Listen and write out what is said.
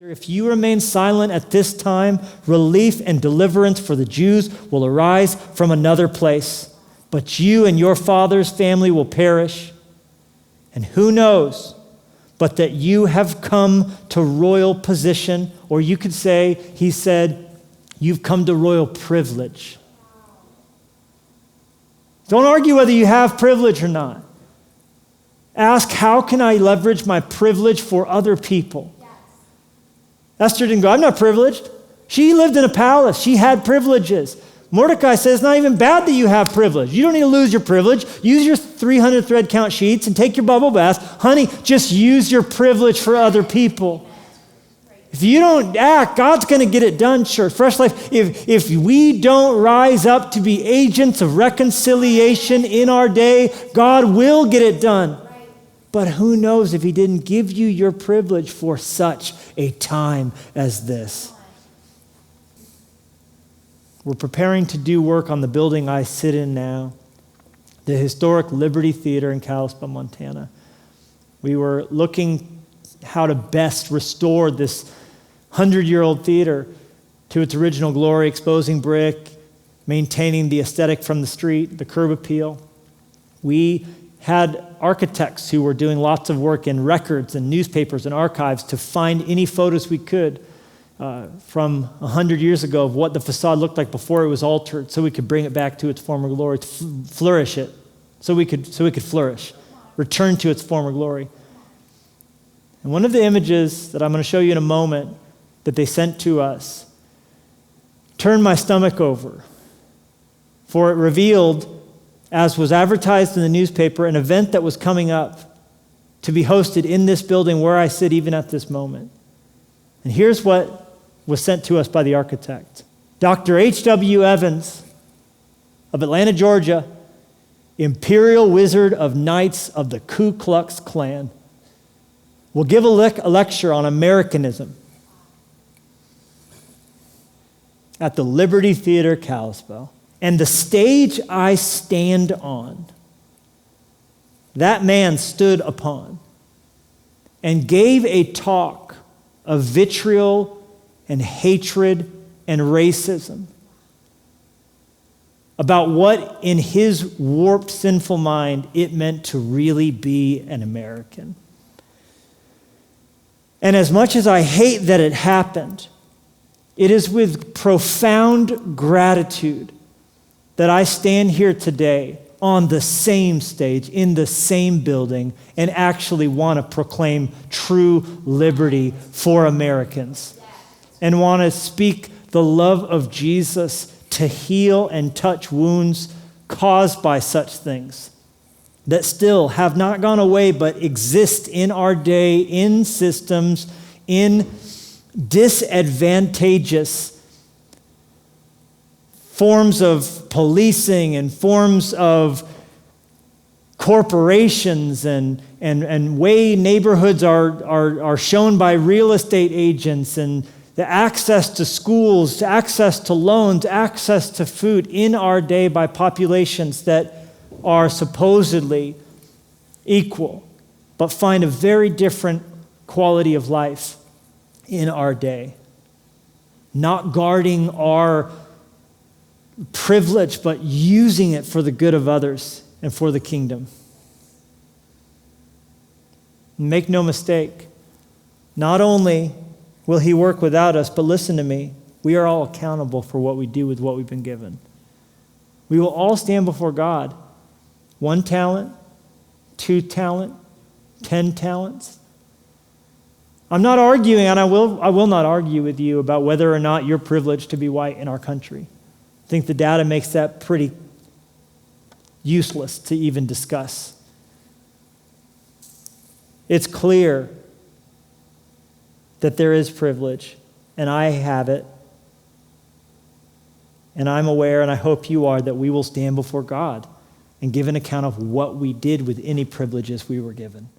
If you remain silent at this time, relief and deliverance for the Jews will arise from another place. But you and your father's family will perish. And who knows but that you have come to royal position, or you could say, he said, you've come to royal privilege. Don't argue whether you have privilege or not. Ask, how can I leverage my privilege for other people? Esther didn't go, I'm not privileged. She lived in a palace. She had privileges. Mordecai says it's not even bad that you have privilege. You don't need to lose your privilege. Use your 300 thread count sheets and take your bubble baths. Honey, just use your privilege for other people. If you don't act, God's going to get it done, church. Fresh Life, if we don't rise up to be agents of reconciliation in our day, God will get it done. But who knows if he didn't give you your privilege for such a time as this. We're preparing to do work on the building I sit in now, the historic Liberty Theater in Kalispell, Montana. We were looking how to best restore this 100-year-old theater to its original glory, exposing brick, maintaining the aesthetic from the street, the curb appeal. We had architects who were doing lots of work in records and newspapers and archives to find any photos we could from 100 years ago of what the facade looked like before it was altered, so we could bring it back to its former glory, to flourish it, so we could flourish, return to its former glory. And one of the images that I'm going to show you in a moment that they sent to us turned my stomach over, for it revealed, as was advertised in the newspaper, an event that was coming up to be hosted in this building where I sit even at this moment. And here's what was sent to us by the architect. Dr. H.W. Evans of Atlanta, Georgia, Imperial Wizard of Knights of the Ku Klux Klan, will give a lecture on Americanism at the Liberty Theater, Kalispell. And the stage I stand on, that man stood upon and gave a talk of vitriol and hatred and racism about what in his warped, sinful mind it meant to really be an American. And as much as I hate that it happened, it is with profound gratitude that I stand here today on the same stage, in the same building, and actually want to proclaim true liberty for Americans and want to speak the love of Jesus to heal and touch wounds caused by such things that still have not gone away but exist in our day, in systems, in disadvantageous forms of policing and forms of corporations and way neighborhoods are shown by real estate agents, and the access to schools, access to loans, access to food in our day by populations that are supposedly equal, but find a very different quality of life in our day. Not guarding our privilege, but using it for the good of others and for the kingdom. Make no mistake, not only will he work without us, but listen to me, we are all accountable for what we do with what we've been given. We will all stand before God. 1 talent, 2 talent, 10 talents. I'm not arguing, and I will not argue with you about whether or not you're privileged to be white in our country. I think the data makes that pretty useless to even discuss. It's clear that there is privilege, and I have it, and I'm aware, and I hope you are, that we will stand before God and give an account of what we did with any privileges we were given.